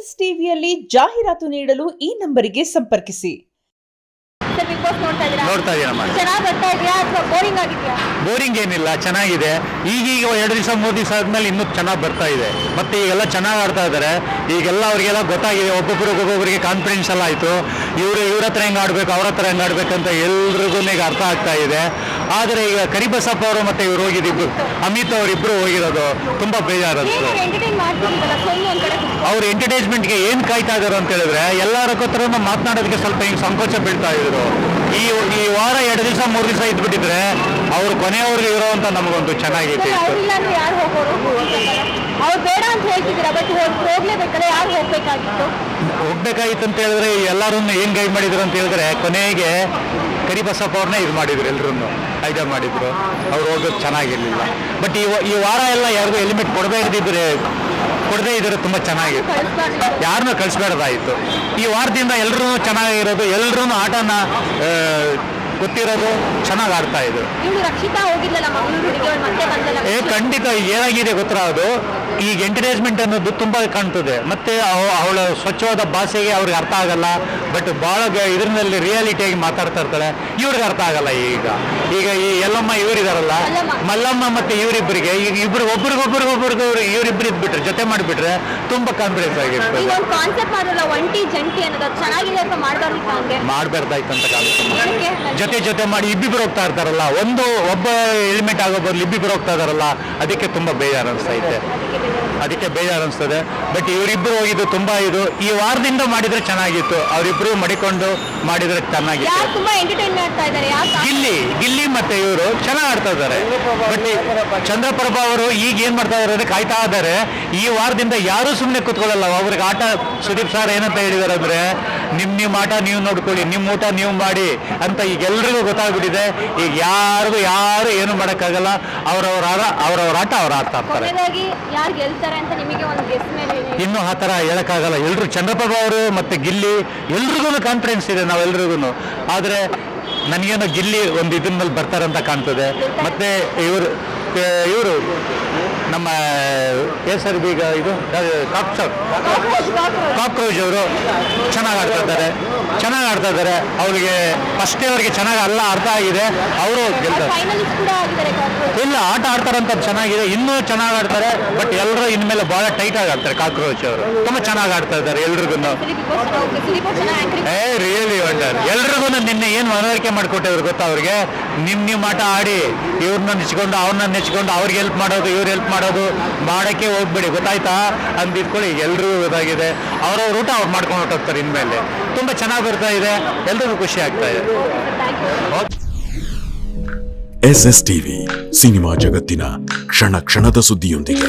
S S ಟಿವಿಯಲ್ಲಿ ಜಾಹೀರಾತು ನೀಡಲು ಈ ನಂಬರಿಗೆ ಸಂಪರ್ಕಿಸಿ. ನೋಡ್ತಾ ಇದೀನಮ್ಮ. ಬೋರಿಂಗ್ ಏನಿಲ್ಲ, ಚೆನ್ನಾಗಿದೆ. ಈಗೀಗ 2 ದಿವಸ 3 ದಿವಸ ಆದ್ಮೇಲೆ ಇನ್ನೂ ಚೆನ್ನಾಗಿ ಬರ್ತಾ ಇದೆ. ಮತ್ತೆ ಈಗೆಲ್ಲ ಚೆನ್ನಾಗಿ ಆಡ್ತಾ ಇದ್ದಾರೆ. ಈಗೆಲ್ಲ ಅವ್ರಿಗೆಲ್ಲ ಗೊತ್ತಾಗಿದೆ, ಒಬ್ಬೊಬ್ಬರಿಗೆ ಕಾನ್ಫಿಡೆನ್ಸ್ ಎಲ್ಲ ಆಯಿತು. ಇವ್ರ ಹತ್ರ ಹೆಂಗೆ ಆಡಬೇಕು, ಅವ್ರ ಹತ್ರ ಹೆಂಗೆ ಆಡ್ಬೇಕಂತ ಎಲ್ರಿಗೂ ಈಗ ಅರ್ಥ ಆಗ್ತಾ ಇದೆ. ಆದರೆ ಈಗ ಕರಿಬಸಪ್ಪ ಅವರು ಮತ್ತೆ ಇವ್ರು ಹೋಗಿದ್ದು, ಅಮಿತ್ ಅವರಿಬ್ಬರು ಹೋಗಿರೋದು ತುಂಬ ಬೇಜಾರದು. ಅವ್ರ ಎಂಟರ್ಟೈನ್ಮೆಂಟ್ಗೆ ಏನು ಕಾಯ್ತಾ ಇದ್ದಾರೆ ಅಂತ ಹೇಳಿದ್ರೆ ಎಲ್ಲರ ಹತ್ರ ಮಾತನಾಡೋದಕ್ಕೆ ಸ್ವಲ್ಪ ಹಿಂಗೆ ಸಂಕೋಚ ಬೀಳ್ತಾ ಇದ್ರು. ಈ ವಾರ 2 ದಿವಸ 3 ದಿವಸ ಇದ್ಬಿಟ್ಟಿದ್ರೆ ಅವ್ರು ಕೊನೆಯವ್ರಿಗೆ ಇರೋ ಅಂತ ನಮಗೊಂದು ಚೆನ್ನಾಗೈತೆ. ಹೋಗ್ಬೇಕಾಗಿತ್ತು ಅಂತ ಹೇಳಿದ್ರೆ ಎಲ್ಲರೂ ಏನ್ ಗೈಡ್ ಮಾಡಿದ್ರು ಅಂತ ಹೇಳಿದ್ರೆ ಕೊನೆಗೆ ಕರಿಬಸಪ್ಪ ಅವ್ರನ್ನೇ ಇದು ಮಾಡಿದ್ರು, ಎಲ್ಲರೂ ಐಡಿಯಾ ಮಾಡಿದ್ರು. ಅವ್ರು ಹೋಗೋದು ಚೆನ್ನಾಗಿರ್ಲಿಲ್ಲ. ಬಟ್ ಈ ವಾರ ಎಲ್ಲ ಯಾರಿಗೂ ಎಲಿಮೆಂಟ್ ಕೊಡದೇ ಇದ್ರೆ ತುಂಬ ಚೆನ್ನಾಗಿತ್ತು. ಯಾರನ್ನೂ ಕಳಿಸ್ಬೇಡದಾಯಿತು. ಈ ವಾರದಿಂದ ಎಲ್ಲರೂ ಚೆನ್ನಾಗಿರೋದು, ಎಲ್ಲರೂ ಆಟನ ಗೊತ್ತಿರೋದು, ಚೆನ್ನಾಗಿ ಆಡ್ತಾ ಇದ್ರು. ಖಂಡಿತ ಏನಾಗಿದೆ ಗೊತ್ತಿರೋದು, ಈಗ ಎಂಟರ್ಟೈನ್ಮೆಂಟ್ ಅನ್ನೋದು ತುಂಬ ಕಾಣ್ತದೆ. ಮತ್ತೆ ಅವಳ ಸ್ವಚ್ಛವಾದ ಭಾಷೆಗೆ ಅವ್ರಿಗೆ ಅರ್ಥ ಆಗಲ್ಲ. ಬಟ್ ಭಾಳ ಇದರಲ್ಲಿ ರಿಯಾಲಿಟಿಯಾಗಿ ಮಾತಾಡ್ತಾ ಇರ್ತಾಳೆ. ಇವ್ರಿಗೆ ಅರ್ಥ ಆಗಲ್ಲ. ಈಗ ಈ ಎಲ್ಲಮ್ಮ ಇವರಿದಾರಲ್ಲ, ಮಲ್ಲಮ್ಮ ಮತ್ತೆ ಇವರಿಬ್ಬರಿಗೆ ಈಗ ಒಬ್ರಿಗೊಬ್ರಿಗೊಬ್ರಿಗೂ ಇವರಿಬ್ರು ಇದ್ಬಿಟ್ರೆ, ಜೊತೆ ಮಾಡಿಬಿಟ್ರೆ ತುಂಬ ಕಾನ್ಫಿಡೆನ್ಸ್ ಆಗಿರ್ತದೆ. ಮಾಡಬಾರ್ದಾಯ್ತು ಅಂತ ಕಾಣುತ್ತೆ. ಜೊತೆ ಮಾಡಿ ಇಬ್ಬಿಬ್ರು ಹೋಗ್ತಾ ಇರ್ತಾರಲ್ಲ, ಒಬ್ಬ ಎಲಿಮೆಂಟ್ ಆಗೋ ಬದಲು ಇಬ್ಬಿಬ್ರು ಹೋಗ್ತಾ ಇದಾರಲ್ಲ, ಅದಕ್ಕೆ ತುಂಬ ಬೇಜಾರು ಅನಿಸ್ತದೆ. ಬಟ್ ಇವರಿಬ್ರು ಹೋಗಿದ್ದು ತುಂಬಾ ಈ ವಾರದಿಂದ ಮಾಡಿದ್ರೆ ಚೆನ್ನಾಗಿತ್ತು. ಅವರಿಬ್ರು ಮಡಿಕೊಂಡು ಮಾಡಿದ್ರೆ ಚೆನ್ನಾಗಿತ್ತು. ಗಿಲ್ಲಿ ಮತ್ತೆ ಇವರು ಚೆನ್ನಾಗಿ ಆಡ್ತಾ ಇದ್ದಾರೆ. ಬಟ್ ಚಂದ್ರಪ್ರಭಾ ಅವರು ಈಗ ಏನ್ ಮಾಡ್ತಾ ಇದ್ದಾರೆ, ಕಾಯ್ತಾ ಇದ್ದಾರೆ. ಈ ವಾರದಿಂದ ಯಾರು ಸುಮ್ಮನೆ ಕೂತ್ಕೊಳ್ಳಲ್ಲ. ಅವ್ರಿಗೆ ಆಟ ಸುದೀಪ್ ಸರ್ ಏನಂತ ಹೇಳಿದಾರೆ ಅಂದ್ರೆ, ನಿಮ್ಮ ಆಟ ನೀವು ನೋಡ್ಕೊಳ್ಳಿ, ನಿಮ್ಮ ಊಟ ನೀವು ಮಾಡಿ ಅಂತ ಈಗ ಎಲ್ರಿಗೂ ಗೊತ್ತಾಗ್ಬಿಟ್ಟಿದೆ. ಈಗ ಯಾರು ಏನು ಮಾಡಕ್ಕಾಗಲ್ಲ. ಅವ್ರವ್ರ ಆಟ ಅವ್ರು ಆಡ್ತಾ ಇರ್ತಾರೆ. ಇನ್ನು ಆ ಥರ ಹೇಳಕ್ಕಾಗಲ್ಲ. ಎಲ್ರು ಚಂದ್ರಪ್ರಭಾ ಅವರು ಮತ್ತೆ ಗಿಲ್ಲಿ ಎಲ್ರಿಗೂ ಕಾನ್ಫಿಡೆನ್ಸ್ ಇದೆ, ನಾವೆಲ್ರಿಗೂ. ಆದರೆ ನನಗೇನೋ ಗಿಲ್ಲಿ ಒಂದು ಇದನ್ನ ಮೇಲೆ ಬರ್ತಾರಂತ ಕಾಣ್ತದೆ. ಮತ್ತೆ ಇವರು ನಮ್ಮ ಹೆಸರು ಈಗ ಇದು ಕಾಕ್ರೋಚ್ ಅವರು ಚೆನ್ನಾಗಿ ಆಡ್ತಾ ಇದ್ದಾರೆ. ಅವರಿಗೆ ಫಸ್ಟೇ ಅವರಿಗೆ ಚೆನ್ನಾಗಿ ಎಲ್ಲ ಅರ್ಥ ಆಗಿದೆ. ಅವರು ಗೆಲ್ತಾರೆ. ಇಲ್ಲ, ಆಟ ಆಡ್ತಾರಂತ ಚೆನ್ನಾಗಿದೆ, ಇನ್ನೂ ಚೆನ್ನಾಗಿ ಆಡ್ತಾರೆ. ಬಟ್ ಎಲ್ಲರೂ ಇನ್ಮೇಲೆ ಬಹಳ ಟೈಟ್ ಆಗಿ ಆಡ್ತಾರೆ. ಕಾಕ್ರೋಚ್ ಅವರು ತುಂಬ ಚೆನ್ನಾಗಿ ಆಡ್ತಾ ಇದ್ದಾರೆ ಎಲ್ರಿಗೂ. Really wonder. ಎಲ್ರಿಗೂ ನಿನ್ನೆ ಏನು ಮನವರಿಕೆ ಮಾಡಿಕೊಟ್ಟಿದ್ರು ಗೊತ್ತಾ ಅವ್ರಿಗೆ, ನಿಮ್ಮ ಆಟ ಆಡಿ, ಇವ್ರನ್ನ ನೆಚ್ಕೊಂಡು ಅವ್ರನ್ನ ನೆಚ್ಕೊಂಡು ಅವ್ರಿಗೆ ಹೆಲ್ಪ್ ಮಾಡೋದು, ಇವ್ರು ಹೆಲ್ಪ್ ಮಾಡೋದು ಮಾಡೋಕ್ಕೆ ಹೋಗ್ಬೇಡಿ, ಗೊತ್ತಾಯ್ತಾ ಅಂತ ಇಟ್ಕೊಳ್ಳಿ. ಎಲ್ರಿಗೂ ಗೊತ್ತಾಗಿದೆ. ಅವ್ರವ್ರ ಊಟ ಅವ್ರು ಮಾಡ್ಕೊಂಡು ಹೊರಟೋಗ್ತಾರೆ. ಇನ್ಮೇಲೆ ತುಂಬ ಚೆನ್ನಾಗಿ ಬರ್ತಾ ಇದೆ, ಎಲ್ರಿಗೂ ಖುಷಿ ಆಗ್ತಾ ಇದೆ. ಎಸ್ಎಸ್ ಟಿವಿ, ಸಿನಿಮಾ ಜಗತ್ತಿನ ಕ್ಷಣ ಕ್ಷಣದ ಸುದ್ದಿಯೊಂದಿಗೆ.